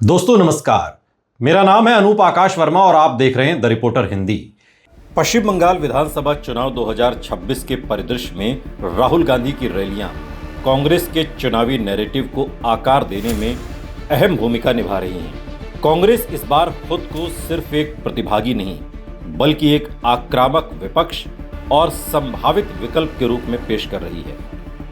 दोस्तों नमस्कार, मेरा नाम है अनूप आकाश वर्मा और आप देख रहे हैं द रिपोर्टर हिंदी। पश्चिम बंगाल विधानसभा चुनाव 2026 के परिदृश्य में राहुल गांधी की रैलियां कांग्रेस के चुनावी नैरेटिव को आकार देने में अहम भूमिका निभा रही हैं। कांग्रेस इस बार खुद को सिर्फ एक प्रतिभागी नहीं बल्कि एक आक्रामक विपक्ष और संभावित विकल्प के रूप में पेश कर रही है।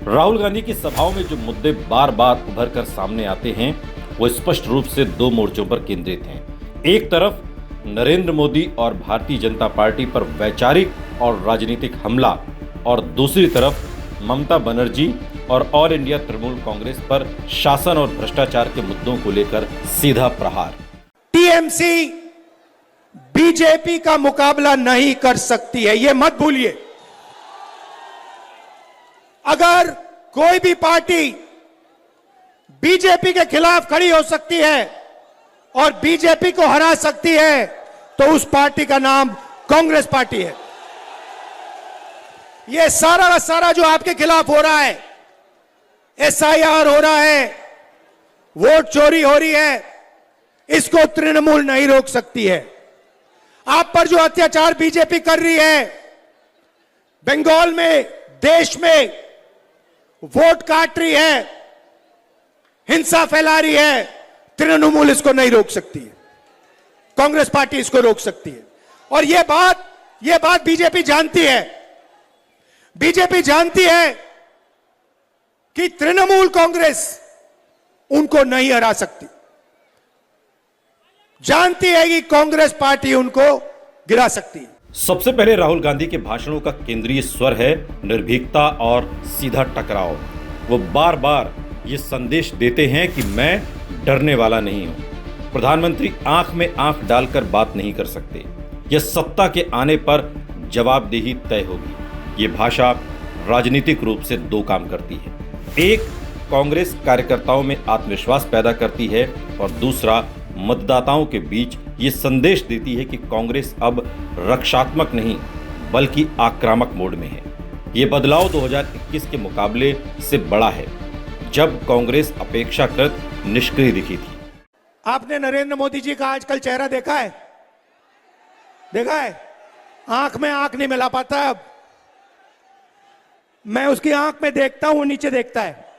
राहुल गांधी की सभाओं में जो मुद्दे बार बार उभर कर सामने आते हैं वो स्पष्ट रूप से दो मोर्चों पर केंद्रित हैं। एक तरफ नरेंद्र मोदी और भारतीय जनता पार्टी पर वैचारिक और राजनीतिक हमला और दूसरी तरफ ममता बनर्जी और ऑल इंडिया तृणमूल कांग्रेस पर शासन और भ्रष्टाचार के मुद्दों को लेकर सीधा प्रहार। टीएमसी बीजेपी का मुकाबला नहीं कर सकती है, यह मत भूलिए। अगर कोई भी पार्टी बीजेपी के खिलाफ खड़ी हो सकती है और बीजेपी को हरा सकती है तो उस पार्टी का नाम कांग्रेस पार्टी है। यह सारा का सारा जो आपके खिलाफ हो रहा है, एसआईआर हो रहा है, वोट चोरी हो रही है, इसको तृणमूल नहीं रोक सकती है। आप पर जो अत्याचार बीजेपी कर रही है, बंगाल में, देश में वोट काट रही है, हिंसा फैला रही है, तृणमूल इसको नहीं रोक सकती है, कांग्रेस पार्टी इसको रोक सकती है। और यह बात बीजेपी जानती है। बीजेपी जानती है कि तृणमूल कांग्रेस उनको नहीं हरा सकती, जानती है कि कांग्रेस पार्टी उनको गिरा सकती है। सबसे पहले राहुल गांधी के भाषणों का केंद्रीय स्वर है निर्भीकता और सीधा टकराव। वो बार बार ये संदेश देते हैं कि मैं डरने वाला नहीं हूं। प्रधानमंत्री आंख में आंख डालकर बात नहीं कर सकते। यह सत्ता के आने पर जवाबदेही तय होगी। ये भाषा राजनीतिक रूप से दो काम करती है। एक, कांग्रेस कार्यकर्ताओं में आत्मविश्वास पैदा करती है और दूसरा, मतदाताओं के बीच ये संदेश देती है कि कांग्रेस अब रक्षात्मक नहीं बल्कि आक्रामक मोड में है। ये बदलाव 2021 के मुकाबले से बड़ा है, जब कांग्रेस अपेक्षाकृत निष्क्रिय दिखी थी। आपने नरेंद्र मोदी जी का आजकल चेहरा देखा है? देखा है? आंख में आंख नहीं मिला पाता। अब मैं उसकी आंख में देखता हूं, नीचे देखता है।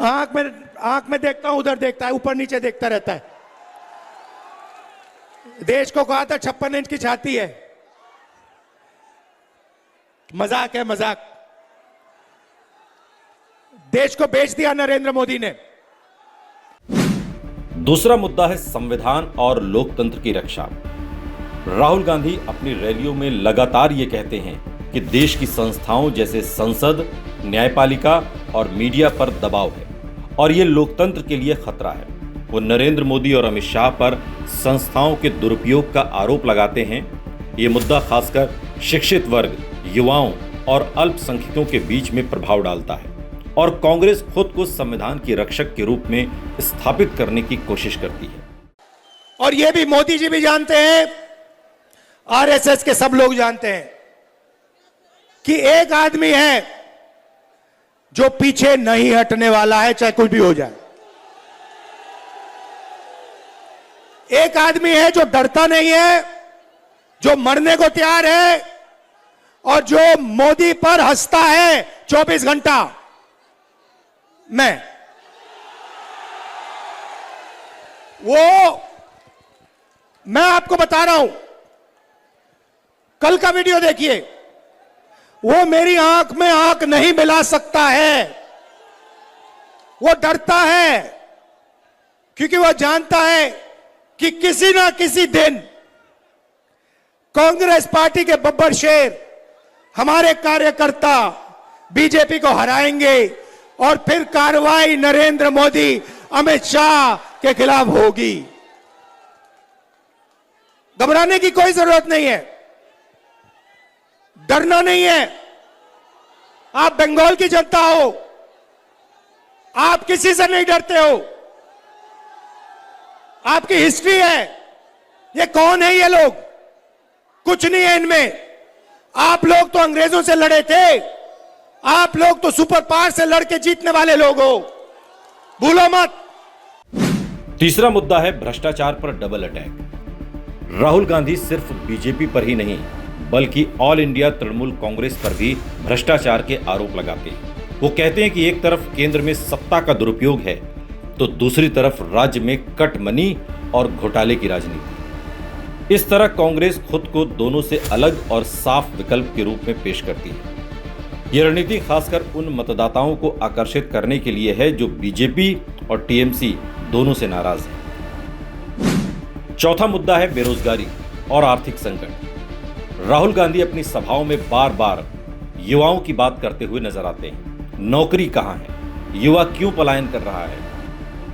आंख में देखता हूं, उधर देखता है, ऊपर नीचे देखता रहता है। देश को कहा था 56 इंच की छाती है। मजाक है, मजाक। देश को बेच दिया नरेंद्र मोदी ने। दूसरा मुद्दा है संविधान और लोकतंत्र की रक्षा। राहुल गांधी अपनी रैलियों में लगातार ये कहते हैं कि देश की संस्थाओं जैसे संसद, न्यायपालिका और मीडिया पर दबाव है और ये लोकतंत्र के लिए खतरा है। वो नरेंद्र मोदी और अमित शाह पर संस्थाओं के दुरुपयोग का आरोप लगाते हैं। ये मुद्दा खासकर शिक्षित वर्ग, युवाओं और अल्पसंख्यकों के बीच में प्रभाव डालता है और कांग्रेस खुद को संविधान की रक्षक के रूप में स्थापित करने की कोशिश करती है। और यह भी मोदी जी भी जानते हैं, आरएसएस के सब लोग जानते हैं कि एक आदमी है जो पीछे नहीं हटने वाला है, चाहे कुछ भी हो जाए। एक आदमी है जो डरता नहीं है, जो मरने को तैयार है और जो मोदी पर हंसता है 24 घंटा। मैं आपको बता रहा हूं, कल का वीडियो देखिए। वो मेरी आंख में आंख नहीं मिला सकता है। वो डरता है क्योंकि वो जानता है कि किसी ना किसी दिन कांग्रेस पार्टी के बब्बर शेर, हमारे कार्यकर्ता बीजेपी को हराएंगे और फिर कार्रवाई नरेंद्र मोदी, अमित शाह के खिलाफ होगी। घबराने की कोई जरूरत नहीं है, डरना नहीं है। आप बंगाल की जनता हो, आप किसी से नहीं डरते हो। आपकी हिस्ट्री है। ये कौन है ये लोग? कुछ नहीं है इनमें। आप लोग तो अंग्रेजों से लड़े थे, आप लोग तो सुपर पावर से लड़के जीतने वाले लोग हो। भूलो मत। तीसरा मुद्दा है भ्रष्टाचार पर डबल अटैक। राहुल गांधी सिर्फ बीजेपी पर ही नहीं बल्कि ऑल इंडिया तृणमूल कांग्रेस पर भी भ्रष्टाचार के आरोप लगाते हैं। वो कहते हैं कि एक तरफ केंद्र में सत्ता का दुरुपयोग है तो दूसरी तरफ राज्य में कट मनी और घोटाले की राजनीति। इस तरह कांग्रेस खुद को दोनों से अलग और साफ विकल्प के रूप में पेश करती है। यह रणनीति खासकर उन मतदाताओं को आकर्षित करने के लिए है जो बीजेपी और टीएमसी दोनों से नाराज हैं। चौथा मुद्दा है बेरोजगारी और आर्थिक संकट। राहुल गांधी अपनी सभाओं में बार बार युवाओं की बात करते हुए नजर आते हैं। नौकरी कहां है, युवा क्यों पलायन कर रहा है।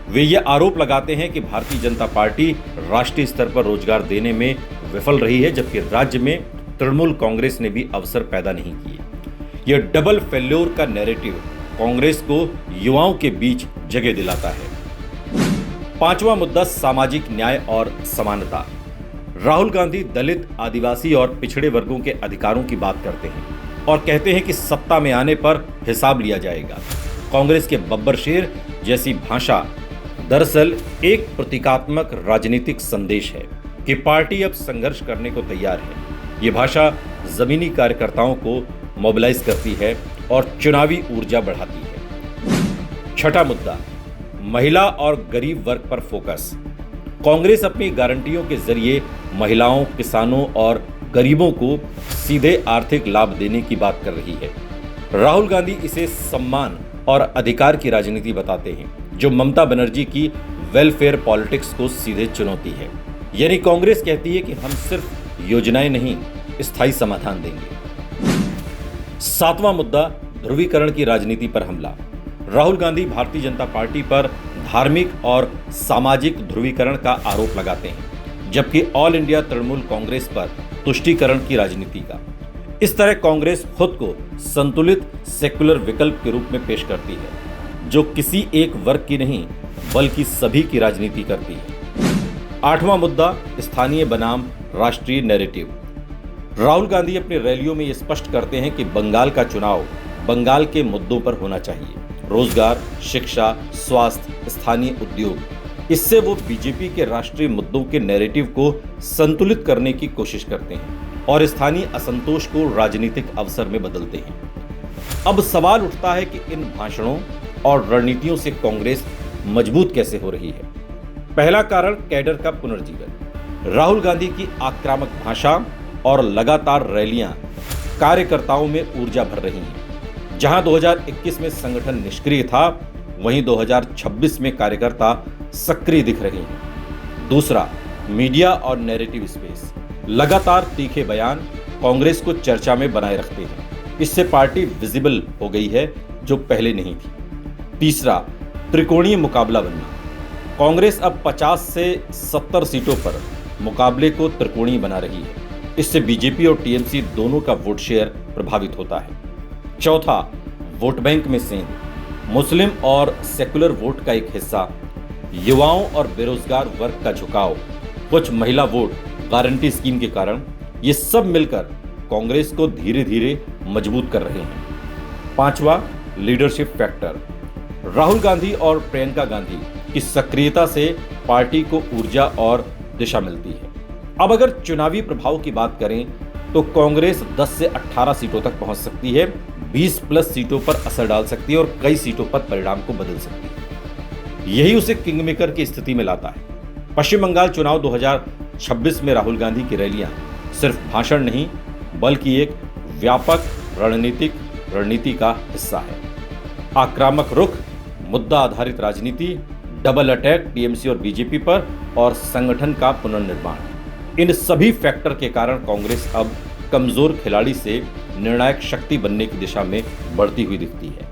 वे ये आरोप लगाते हैं कि भारतीय जनता पार्टी राष्ट्रीय स्तर पर रोजगार देने में विफल रही है जबकि राज्य में तृणमूल कांग्रेस ने भी अवसर पैदा नहीं किए। यह डबल फेल्योर का नैरेटिव कांग्रेस को युवाओं के बीच जगह दिलाता है। पांचवा मुद्दा सामाजिक न्याय और समानता। राहुल गांधी दलित, आदिवासी और पिछड़े वर्गों के अधिकारों की बात करते हैं और कहते हैं कि सत्ता में आने पर हिसाब लिया जाएगा। कांग्रेस के बब्बर शेर जैसी भाषा दरअसल एक प्रतीकात्मक राजनीतिक संदेश है कि पार्टी अब संघर्ष करने को तैयार है। ये भाषा जमीनी कार्यकर्ताओं को मोबिलाइज करती है और चुनावी ऊर्जा बढ़ाती है। छठा मुद्दा महिला और गरीब वर्ग पर फोकस। कांग्रेस अपनी गारंटियों के जरिए महिलाओं, किसानों और गरीबों को सीधे आर्थिक लाभ देने की बात कर रही है। राहुल गांधी इसे सम्मान और अधिकार की राजनीति बताते हैं जो ममता बनर्जी की वेलफेयर पॉलिटिक्स को सीधे चुनौती है। यानी कांग्रेस कहती है कि हम सिर्फ योजनाएं नहीं, स्थायी समाधान देंगे। सातवां मुद्दा ध्रुवीकरण की राजनीति पर हमला। राहुल गांधी भारतीय जनता पार्टी पर धार्मिक और सामाजिक ध्रुवीकरण का आरोप लगाते हैं जबकि ऑल इंडिया तृणमूल कांग्रेस पर तुष्टीकरण की राजनीति का। इस तरह कांग्रेस खुद को संतुलित सेक्युलर विकल्प के रूप में पेश करती है जो किसी एक वर्ग की नहीं बल्कि सभी की राजनीति करती है। आठवां मुद्दा स्थानीय बनाम राष्ट्रीय नैरेटिव। राहुल गांधी अपनी रैलियों में ये स्पष्ट करते हैं कि बंगाल का चुनाव बंगाल के मुद्दों पर होना चाहिए। रोजगार, शिक्षा, स्वास्थ्य, स्थानीय उद्योग। इससे वो बीजेपी के राष्ट्रीय मुद्दों के नैरेटिव को संतुलित करने की कोशिश करते हैं और स्थानीय असंतोष को राजनीतिक अवसर में बदलते हैं। अब सवाल उठता है कि इन भाषणों और रणनीतियों से कांग्रेस मजबूत कैसे हो रही है। पहला कारण कैडर का पुनर्जीवन। राहुल गांधी की आक्रामक भाषा और लगातार रैलियां कार्यकर्ताओं में ऊर्जा भर रही हैं। जहां 2021 में संगठन निष्क्रिय था वहीं 2026 में कार्यकर्ता सक्रिय दिख रहे हैं। दूसरा, मीडिया और नैरेटिव स्पेस। लगातार तीखे बयान कांग्रेस को चर्चा में बनाए रखते हैं। इससे पार्टी विजिबल हो गई है जो पहले नहीं थी। तीसरा, त्रिकोणीय मुकाबला बनना। कांग्रेस अब 50 से 70 सीटों पर मुकाबले को त्रिकोणीय बना रही है। इससे बीजेपी और टीएमसी दोनों का वोट शेयर प्रभावित होता है। चौथा, वोट बैंक में सेंध। मुस्लिम और सेकुलर वोट का एक हिस्सा, युवाओं और बेरोजगार वर्ग का झुकाव, कुछ महिला वोट गारंटी स्कीम के कारण ये सब मिलकर कांग्रेस को धीरे धीरे मजबूत कर रहे हैं। पांचवा, लीडरशिप फैक्टर। राहुल गांधी और प्रियंका गांधी की सक्रियता से पार्टी को ऊर्जा और दिशा मिलती है। अब अगर चुनावी प्रभाव की बात करें तो कांग्रेस 10 से 18 सीटों तक पहुंच सकती है, 20+ सीटों पर असर डाल सकती है और कई सीटों पर परिणाम को बदल सकती है। यही उसे किंगमेकर की स्थिति में लाता है। पश्चिम बंगाल चुनाव 2026 में राहुल गांधी की रैलियां सिर्फ भाषण नहीं बल्कि एक व्यापक रणनीति का हिस्सा है। आक्रामक रुख, मुद्दा आधारित राजनीति, डबल अटैक टीएमसी और बीजेपी पर और संगठन का पुनर्निर्माण। इन सभी फैक्टर के कारण कांग्रेस अब कमजोर खिलाड़ी से निर्णायक शक्ति बनने की दिशा में बढ़ती हुई दिखती है।